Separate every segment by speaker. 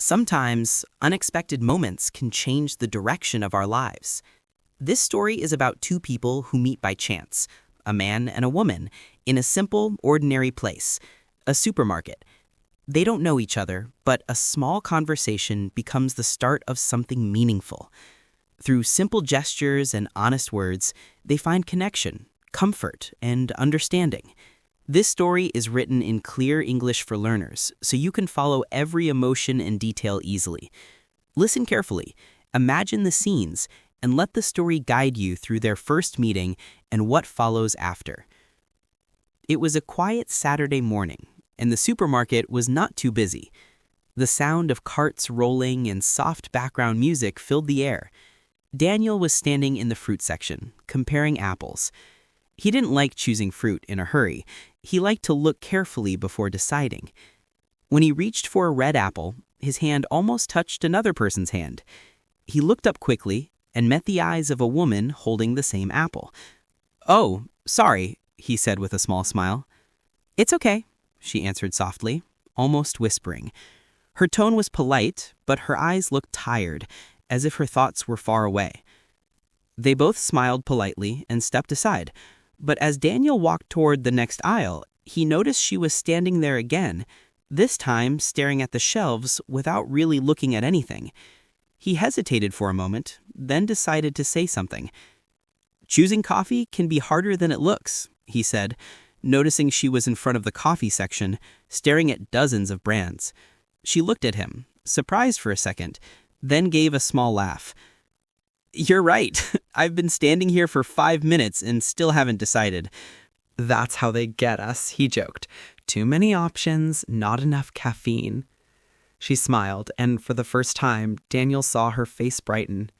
Speaker 1: Sometimes, unexpected moments can change the direction of our lives. This story is about two people who meet by chance, a man and a woman, in a simple, ordinary place, a supermarket. They don't know each other, but a small conversation becomes the start of something meaningful. Through simple gestures and honest words, they find connection, comfort, and understanding. This story is written in clear English for learners, so you can follow every emotion and detail easily. Listen carefully, imagine the scenes, and let the story guide you through their first meeting and what follows after. It was a quiet Saturday morning, and the supermarket was not too busy. The sound of carts rolling and soft background music filled the air. Daniel was standing in the fruit section, comparing apples. He didn't like choosing fruit in a hurry. He liked to look carefully before deciding. When he reached for a red apple, his hand almost touched another person's hand. He looked up quickly and met the eyes of a woman holding the same apple. "Oh, sorry," he said with a small smile. "It's okay," she answered softly, almost whispering. Her tone was polite, but her eyes looked tired, as if her thoughts were far away. They both smiled politely and stepped aside. But as Daniel walked toward the next aisle, he noticed she was standing there again, this time staring at the shelves without really looking at anything. He hesitated for a moment, then decided to say something. "Choosing coffee can be harder than it looks," he said, noticing she was in front of the coffee section, staring at dozens of brands. She looked at him, surprised for a second, then gave a small laugh. "You're right. I've been standing here for 5 minutes and still haven't decided."
Speaker 2: "That's how they get us," he joked. "Too many options, not enough caffeine." She smiled, and for the first time, Daniel saw her face brighten.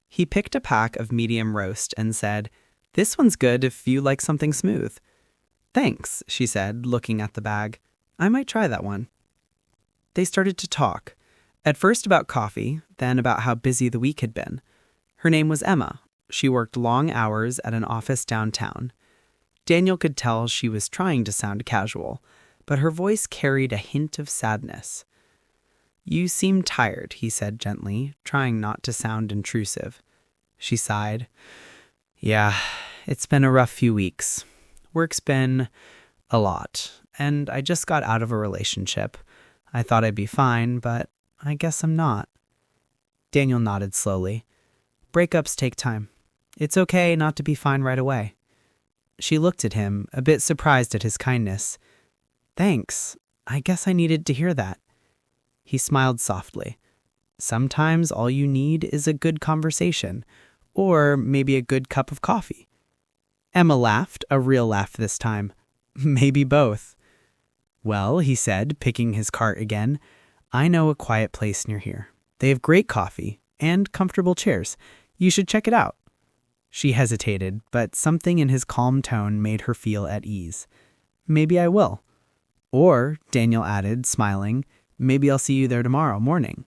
Speaker 2: He picked a pack of medium roast and said, "This one's good if you like something smooth." "Thanks," she said, looking at the bag. "I might try that one." They started to talk, at first about coffee, then about how busy the week had been. Her name was Emma. She worked long hours at an office downtown. Daniel could tell she was trying to sound casual, but her voice carried a hint of sadness. "You seem tired," he said gently, trying not to sound intrusive. She sighed. "Yeah, it's been a rough few weeks. Work's been a lot, and I just got out of a relationship. I thought I'd be fine, but I guess I'm not." Daniel nodded slowly. "Breakups take time. It's okay not to be fine right away." She looked at him, a bit surprised at his kindness. "Thanks. I guess I needed to hear that." He smiled softly. "Sometimes all you need is a good conversation, or maybe a good cup of coffee." Emma laughed, a real laugh this time. "Maybe both." "Well," he said, picking his cart again, "I know a quiet place near here. They have great coffee and comfortable chairs. You should check it out." She hesitated, but something in his calm tone made her feel at ease. "Maybe I will." "Or," Daniel added, smiling, "maybe I'll see you there tomorrow morning."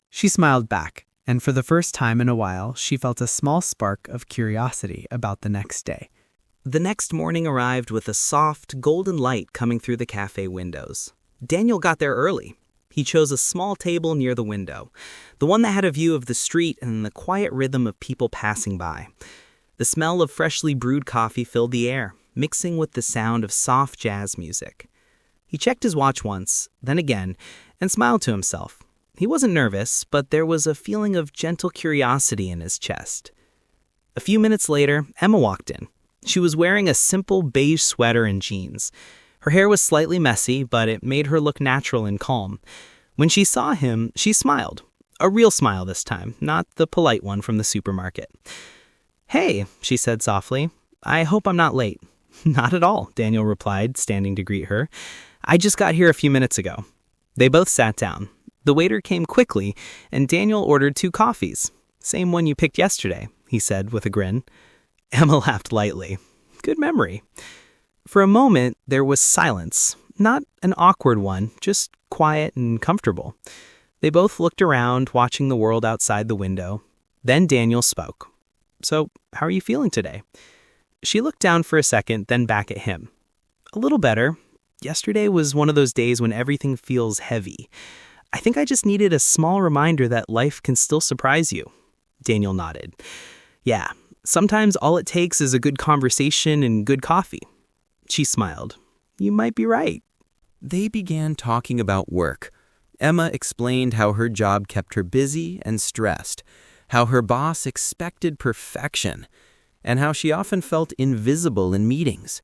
Speaker 2: She smiled back, and for the first time in a while, she felt a small spark of curiosity about the next day.
Speaker 1: The next morning arrived with a soft, golden light coming through the cafe windows. Daniel got there early. He chose a small table near the window, the one that had a view of the street and the quiet rhythm of people passing by. The smell of freshly brewed coffee filled the air, mixing with the sound of soft jazz music. He checked his watch once, then again, and smiled to himself. He wasn't nervous, but there was a feeling of gentle curiosity in his chest. A few minutes later, Emma walked in. She was wearing a simple beige sweater and jeans. Her hair was slightly messy, but it made her look natural and calm. When she saw him, she smiled. A real smile this time, not the polite one from the supermarket. "Hey," she said softly. "I hope I'm not late." "Not at all," Daniel replied, standing to greet her. "I just got here a few minutes ago." They both sat down. The waiter came quickly, and Daniel ordered 2 coffees. "Same one you picked yesterday," he said with a grin. Emma laughed lightly. "Good memory." For a moment, there was silence. Not an awkward one, just quiet and comfortable. They both looked around, watching the world outside the window. Then Daniel spoke. "So, how are you feeling today?" She looked down for a second, then back at him. "A little better. Yesterday was one of those days when everything feels heavy.
Speaker 3: I think I just needed a small reminder that life can still surprise you. Daniel nodded. Yeah, sometimes all it takes is a good conversation and good coffee. She smiled. You might be right.
Speaker 2: They began talking about work. Emma explained how her job kept her busy and stressed, how her boss expected perfection, and how she often felt invisible in meetings.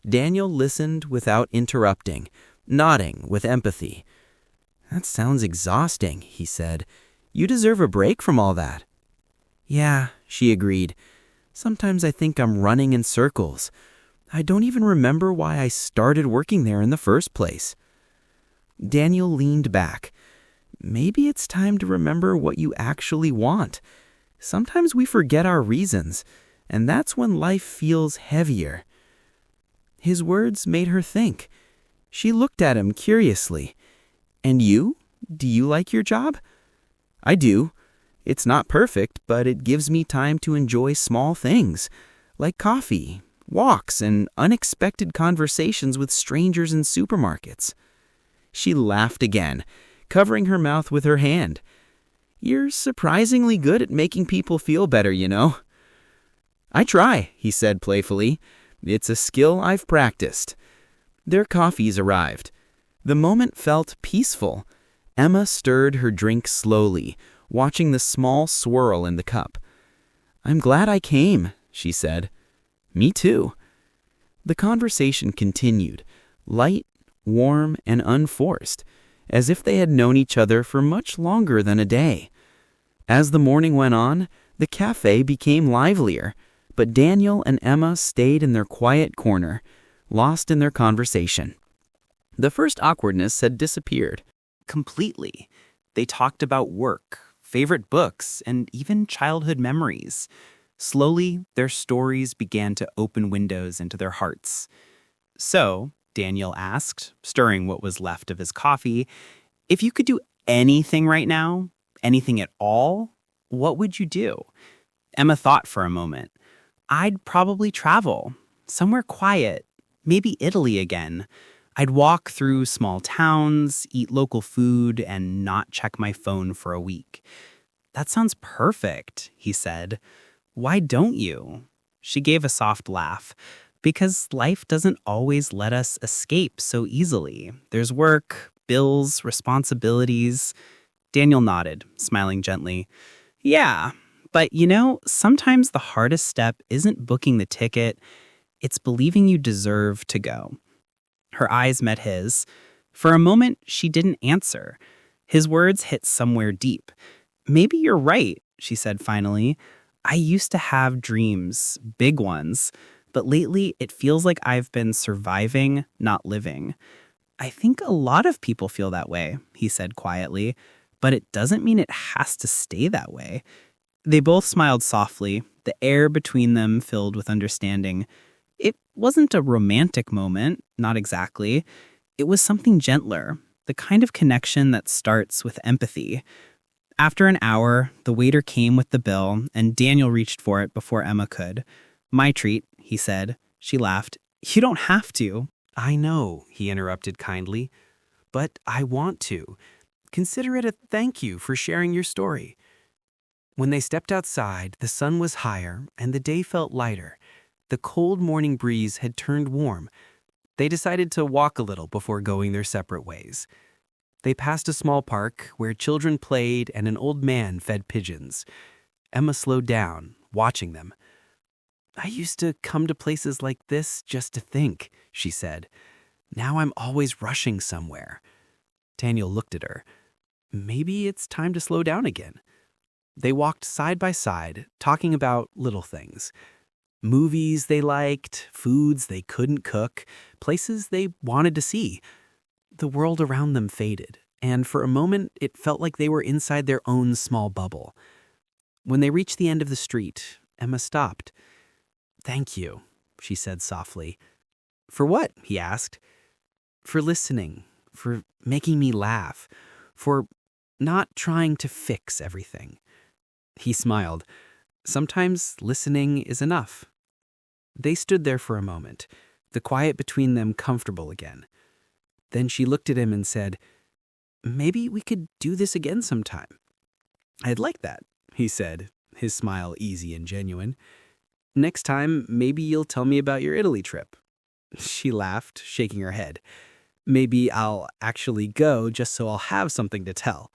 Speaker 2: Daniel listened without interrupting, nodding with empathy. That sounds exhausting, he said. You deserve a break from all that. Yeah, she agreed. Sometimes I think I'm running in circles. I don't even remember why I started working there in the first place. Daniel leaned back. Maybe it's time to remember what you actually want. Sometimes we forget our reasons, and that's when life feels heavier. His words made her think. She looked at him curiously. And you? Do you like your job? I do. It's not perfect, but it gives me time to enjoy small things, like coffee, walks, and unexpected conversations with strangers in supermarkets. She laughed again, covering her mouth with her hand. You're surprisingly good at making people feel better, you know. I try, he said playfully. It's a skill I've practiced. Their coffees arrived. The moment felt peaceful. Emma stirred her drink slowly, watching the small swirl in the cup. I'm glad I came, she said. Me too. The conversation continued, light, warm, and unforced, as if they had known each other for much longer than a day. As the morning went on, the cafe became livelier, but Daniel and Emma stayed in their quiet corner, lost in their conversation. The first awkwardness had disappeared.
Speaker 1: Completely. They talked about work, favorite books, and even childhood memories. Slowly, their stories began to open windows into their hearts. So, Daniel asked, stirring what was left of his coffee, if you could do anything right now, anything at all, what would you do? Emma thought for a moment. I'd probably travel, somewhere quiet, maybe Italy again. I'd walk through small towns, eat local food, and not check my phone for a week. That sounds perfect, he said. Why don't you? She gave a soft laugh. Because life doesn't always let us escape so easily. There's work, bills, responsibilities. Daniel nodded, smiling gently. Yeah, but sometimes the hardest step isn't booking the ticket, it's believing you deserve to go. Her eyes met his. For a moment, she didn't answer. His words hit somewhere deep. Maybe you're right, she said finally. I used to have dreams, big ones, but lately it feels like I've been surviving, not living. I think a lot of people feel that way, he said quietly, but it doesn't mean it has to stay that way. They both smiled softly, the air between them filled with understanding. It wasn't a romantic moment, not exactly. It was something gentler, the kind of connection that starts with empathy. After an hour, the waiter came with the bill, and Daniel reached for it before Emma could. My treat, he said. She laughed. You don't have to.
Speaker 3: I know, he interrupted kindly, but I want to. Consider it a thank you for sharing your story. When they stepped outside, the sun was higher and the day felt lighter. The cold morning breeze had turned warm. They decided to walk a little before going their separate ways. They passed a small park where children played and an old man fed pigeons. Emma slowed down, watching them. I used to come to places like this just to think, she said. Now I'm always rushing somewhere. Daniel looked at her. Maybe it's time to slow down again. They walked side by side, talking about little things. Movies they liked, foods they couldn't cook, places they wanted to see. The world around them faded, and for a moment it felt like they were inside their own small bubble. When they reached the end of the street, Emma stopped. Thank you, she said softly. For what? He asked. For listening, for making me laugh, for not trying to fix everything. He smiled. Sometimes listening is enough. They stood there for a moment, the quiet between them comfortable again. Then she looked at him and said, Maybe we could do this again sometime. I'd like that, he said, his smile easy and genuine. Next time, maybe you'll tell me about your Italy trip. She laughed, shaking her head. Maybe I'll actually go just so I'll have something to tell.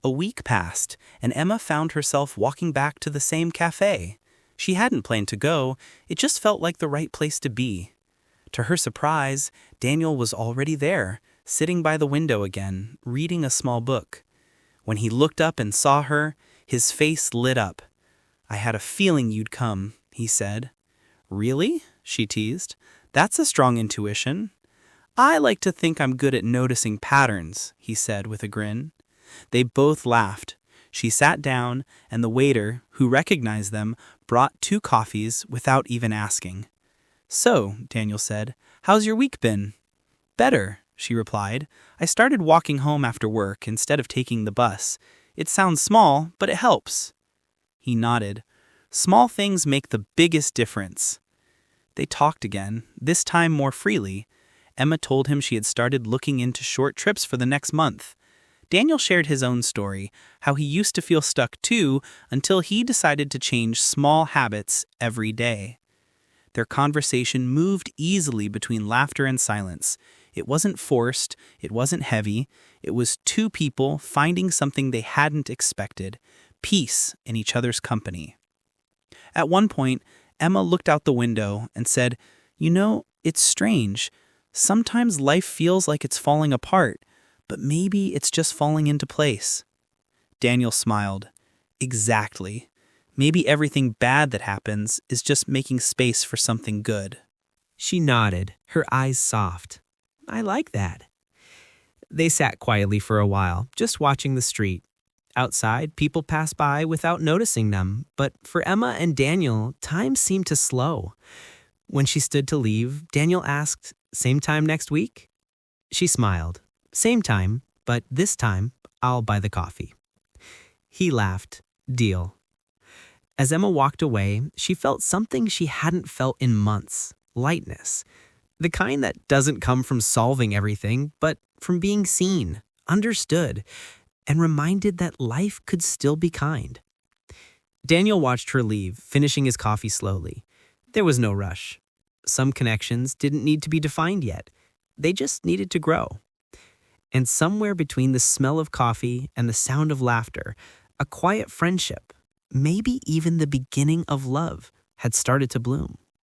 Speaker 3: A week passed, and Emma found herself walking back to the same cafe. She hadn't planned to go, it just felt like the right place to be. To her surprise, Daniel was already there, sitting by the window again, reading a small book. When he looked up and saw her, his face lit up. "I had a feeling you'd come," he said. "Really?" she teased. "That's a strong intuition." "I like to think I'm good at noticing patterns," he said with a grin. They both laughed. She sat down, and the waiter, who recognized them, brought 2 coffees without even asking. "So," Daniel said, "how's your week been?" "Better," she replied. "I started walking home after work instead of taking the bus. It sounds small, but it helps." He nodded. "Small things make the biggest difference." They talked again, this time more freely. Emma told him she had started looking into short trips for the next month. Daniel shared his own story, how he used to feel stuck too until he decided to change small habits every day. Their conversation moved easily between laughter and silence. It wasn't forced, it wasn't heavy. It was 2 people finding something they hadn't expected, peace in each other's company. At one point, Emma looked out the window and said, "You know, it's strange. Sometimes life feels like it's falling apart, but maybe it's just falling into place." Daniel smiled. "Exactly. Maybe everything bad that happens is just making space for something good."
Speaker 4: She nodded, her eyes soft. "I like that." They sat quietly for a while, just watching the street. Outside, people passed by without noticing them, but for Emma and Daniel, time seemed to slow. When she stood to leave, Daniel asked, "Same time next week?" She smiled. "Same time, but this time, I'll buy the coffee." He laughed. "Deal." As Emma walked away, she felt something she hadn't felt in months. Lightness. The kind that doesn't come from solving everything, but from being seen, understood, and reminded that life could still be kind. Daniel watched her leave, finishing his coffee slowly. There was no rush. Some connections didn't need to be defined yet. They just needed to grow. And somewhere between the smell of coffee and the sound of laughter, a quiet friendship, maybe even the beginning of love, had started to bloom.